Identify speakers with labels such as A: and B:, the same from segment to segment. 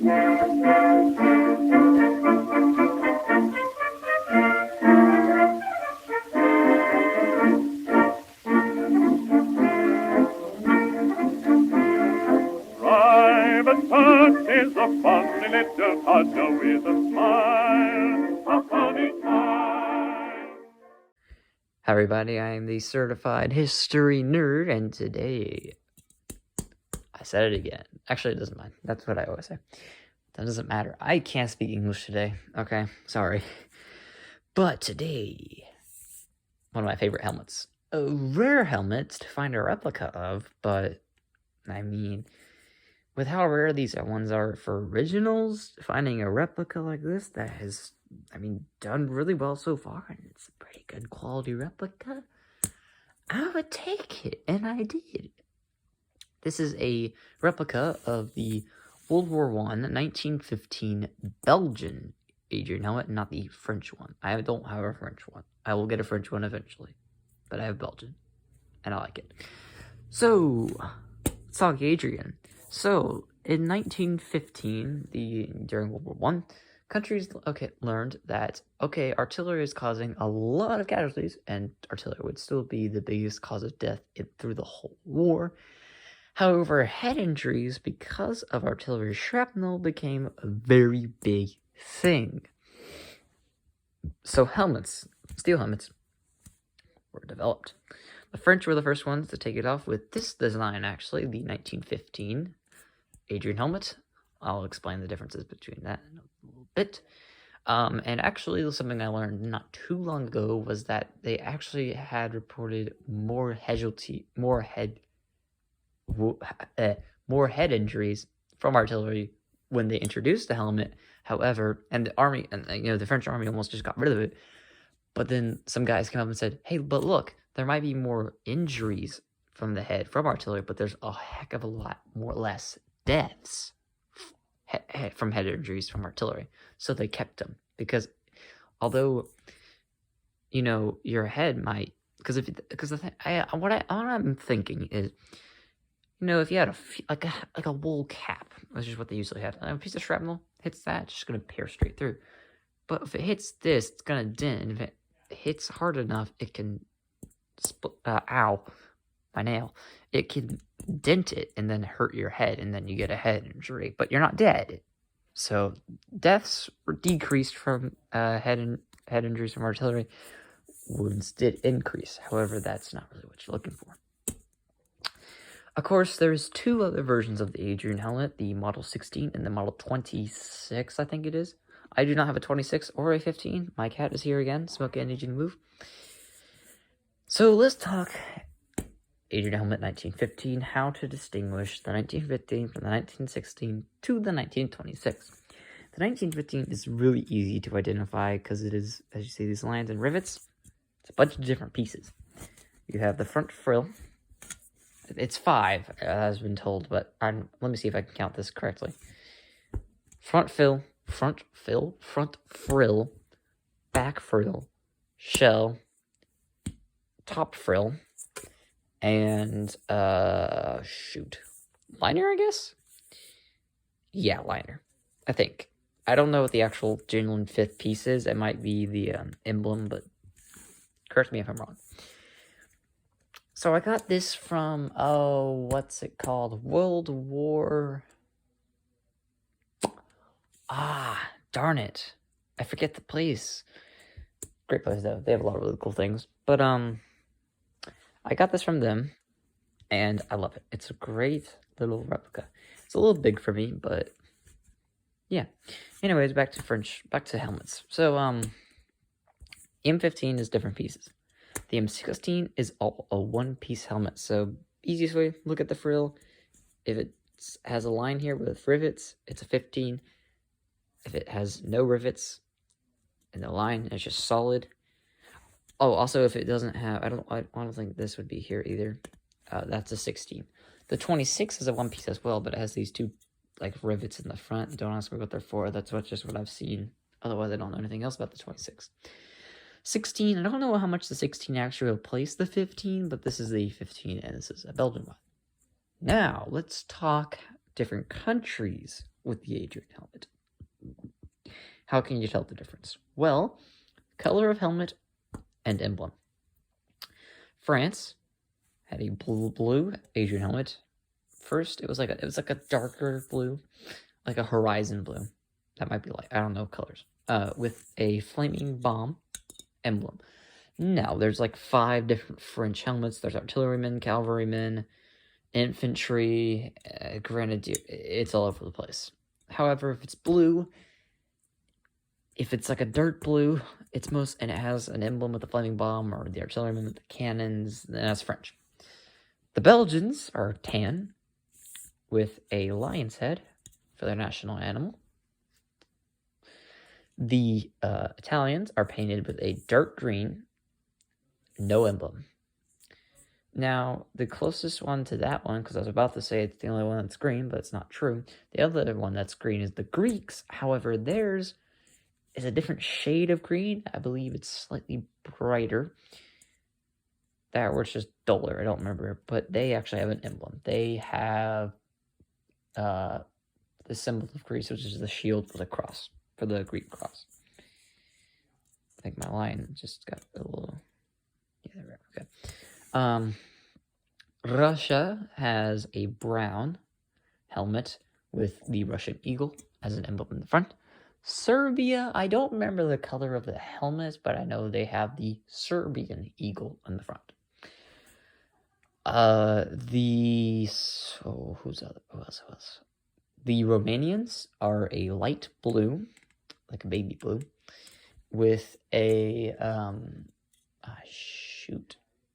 A: Private Tuck is a funny little codger with a smile, a funny smile.
B: Hi everybody, I am the certified history nerd, and today, I said it again. Actually, it doesn't matter. That's what I always say. That doesn't matter. I can't speak English today, okay? Sorry. But today, one of my favorite helmets. A rare helmet to find a replica of, but, I mean, with how rare these ones are for originals, finding a replica like this that has, done really well so far, and it's a pretty good quality replica, I would take it, and I did. This is a replica of the World War I, 1915 Belgian Adrian helmet, not the French one. I don't have a French one. I will get a French one eventually, but I have Belgian, and I like it. So, let's talk Adrian. So, in 1915, during World War I, countries learned that, artillery is causing a lot of casualties, and artillery would still be the biggest cause of death through the whole war. However, head injuries because of artillery shrapnel became a very big thing. So helmets, steel helmets, were developed. The French were the first ones to take it off with this design, actually, the 1915 Adrian helmet. I'll explain the differences between that in a little bit. And actually, something I learned not too long ago was that they actually had reported more head injuries from artillery when they introduced the helmet. However, and the army, and the French army almost just got rid of it. But then some guys came up and said, "Hey, but look, there might be more injuries from the head from artillery, but there's a heck of a lot less deaths from head injuries from artillery." So they kept them, because although your head might, what I'm thinking is, if you had a wool cap, which is what they usually had, a piece of shrapnel hits that, it's just gonna pierce straight through. But if it hits this, it's gonna dent. And if it hits hard enough, it can ow, my nail. It can dent it and then hurt your head, and then you get a head injury. But you're not dead. So deaths were decreased from head injuries from artillery. Wounds did increase. However, that's not really what you're looking for. Of course, there's two other versions of the Adrian helmet, the Model 16 and the Model 26, I think it is. I do not have a 26 or a 15. My cat is here again. Smoke and Adrian move. So let's talk Adrian helmet 1915, how to distinguish the 1915 from the 1916 to the 1926. The 1915 is really easy to identify because it is, as you see, these lines and rivets. It's a bunch of different pieces. You have the front frill. It's 5, as been told, but let me see if I can count this correctly. Front frill, back frill, shell, top frill, and, liner, I guess? Yeah, liner, I think. I don't know what the actual genuine 5th piece is. It might be the emblem, but correct me if I'm wrong. So I got this from, what's it called? World War... darn it. I forget the place. Great place, though. They have a lot of really cool things. But, I got this from them, and I love it. It's a great little replica. It's a little big for me, but, yeah. Anyways, back to helmets. So, M15 is different pieces. The M16 is all a one-piece helmet. So, easiest way, look at the frill. If it has a line here with rivets, it's a 15. If it has no rivets and the line is just solid. Oh, also, if it doesn't have, I don't think this would be here either. That's a 16. The 26 is a one-piece as well, but it has these two rivets in the front. Don't ask me what they're for. That's just what I've seen. Otherwise, I don't know anything else about the 26. 16, I don't know how much the 16 actually replaced the 15, but this is the 15, and this is a Belgian one. Now, let's talk different countries with the Adrian helmet. How can you tell the difference? Well, color of helmet and emblem. France had a blue Adrian helmet. First, it was like a darker blue, like a horizon blue. That might be like, I don't know colors. With a flaming bomb emblem. Now, there's like 5 different French helmets. There's artillerymen, cavalrymen, infantry, grenadier. It's all over the place. However, if it's blue, if it's like a dark blue, and it has an emblem with the flaming bomb, or the artillerymen with the cannons, then that's French. The Belgians are tan, with a lion's head for their national animal. The Italians are painted with a dark green, no emblem. Now, the closest one to that one, because I was about to say it's the only one that's green, but it's not true. The other one that's green is the Greeks. However, theirs is a different shade of green. I believe it's slightly brighter. That or it's just duller. I don't remember. But they actually have an emblem. They have the symbol of Greece, which is the shield for the cross, for the Greek cross. I think my line just got a little... Yeah, okay. Russia has a brown helmet with the Russian eagle as an emblem in the front. Serbia, I don't remember the color of the helmet, but I know they have the Serbian eagle in the front. Who else? The Romanians are a light blue, like a baby blue, with a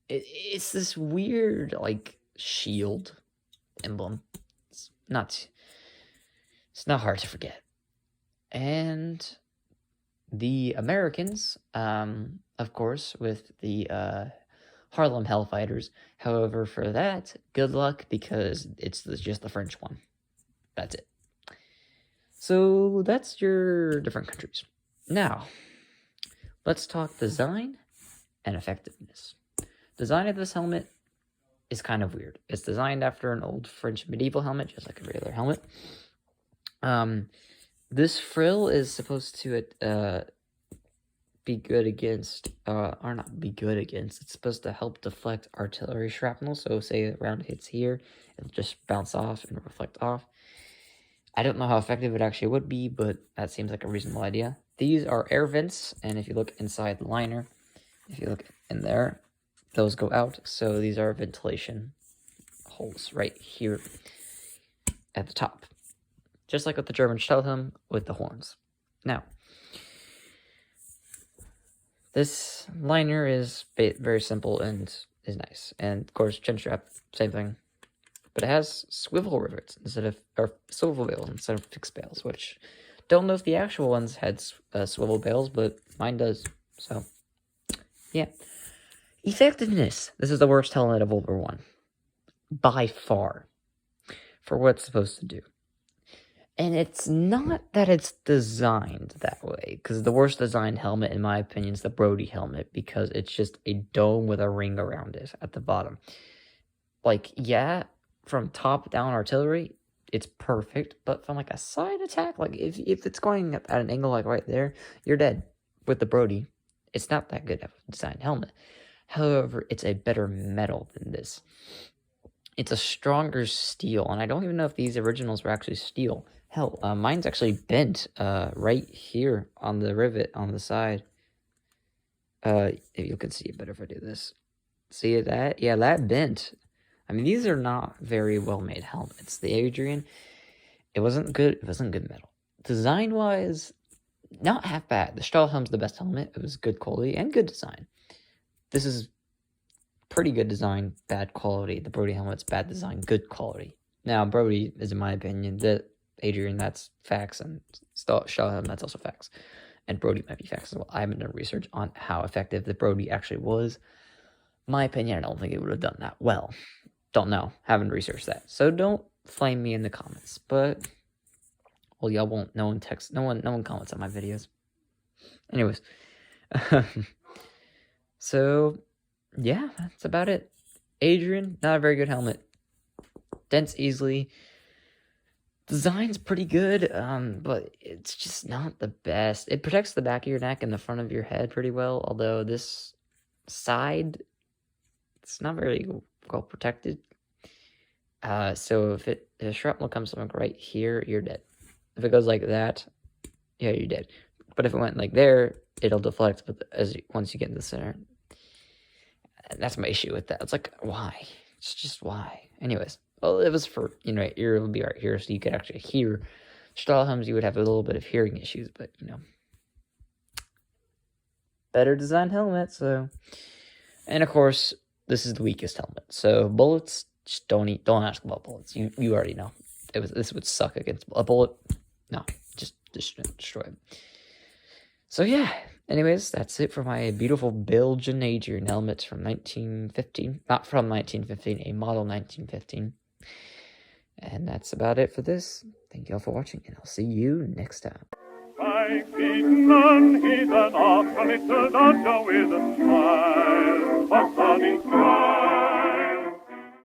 B: it's this weird like shield emblem. It's not hard to forget. And the Americans, of course, with the Harlem Hellfighters. However, for that, good luck, because it's just the French one. That's it. So that's your different countries. Now, let's talk design and effectiveness. Design of this helmet is kind of weird. It's designed after an old French medieval helmet, just like a regular helmet. This frill is supposed to be good against, or not be good against, it's supposed to help deflect artillery shrapnel. So say a round hits here, it'll just bounce off and reflect off. I don't know how effective it actually would be, but that seems like a reasonable idea. These are air vents, and if you look inside the liner, if you look in there, those go out. So these are ventilation holes right here at the top. Just like with the German Stahlhelm with the horns. Now, this liner is very simple and is nice. And of course, chin strap, same thing. But it has swivel rivets or swivel bales instead of fixed bales, which don't know if the actual ones had swivel bales, but mine does. So, yeah. Effectiveness. This is the worst helmet of World War I. By far. For what it's supposed to do. And it's not that it's designed that way, because the worst designed helmet, in my opinion, is the Brody helmet, because it's just a dome with a ring around it at the bottom. Like, yeah, from top down artillery, it's perfect, but from like a side attack, like if it's going at an angle like right there, you're dead. With the Brody, it's not that good of a designed helmet. However, it's a better metal than this. It's a stronger steel, and I don't even know if these originals were actually steel. Hell, mine's actually bent right here on the rivet on the side. If you can see it better if I do this. See that? Yeah, that bent. I mean, these are not very well-made helmets. The Adrian, it wasn't good. It wasn't good metal. Design-wise, not half bad. The Stahlhelm's the best helmet. It was good quality and good design. This is pretty good design, bad quality. The Brody helmet's bad design, good quality. Now, Brody is, in my opinion, the Adrian, that's facts, and Stahlhelm, that's also facts. And Brody might be facts as well. I haven't done research on how effective the Brody actually was. My opinion, I don't think it would have done that well. Don't know. Haven't researched that. So don't flame me in the comments. But, well, y'all won't. No one comments on my videos. Anyways. So, yeah, that's about it. Adrian, not a very good helmet. Dents easily. Design's pretty good, but it's just not the best. It protects the back of your neck and the front of your head pretty well, although this side, it's not very well protected. So if a shrapnel comes from like right here, you're dead. If it goes like that, yeah, you're dead. But if it went like there, it'll deflect. But once you get in the center, and that's my issue with that. It's like, why? It's just why. Anyways, well, it was for your ear would be right here, so you could actually hear. Straw hums, you would have a little bit of hearing issues, but better designed helmet. So, and of course, this is the weakest helmet. So bullets, just don't ask about bullets. You already know. This would suck against a bullet. No, just destroy it. So yeah. Anyways, that's it for my beautiful Belgian Adrian helmet from 1915. Not from 1915, a model 1915. And that's about it for this. Thank you all for watching, and I'll see you next time.
A: By Beaton, he's an awful little dodger with a smile.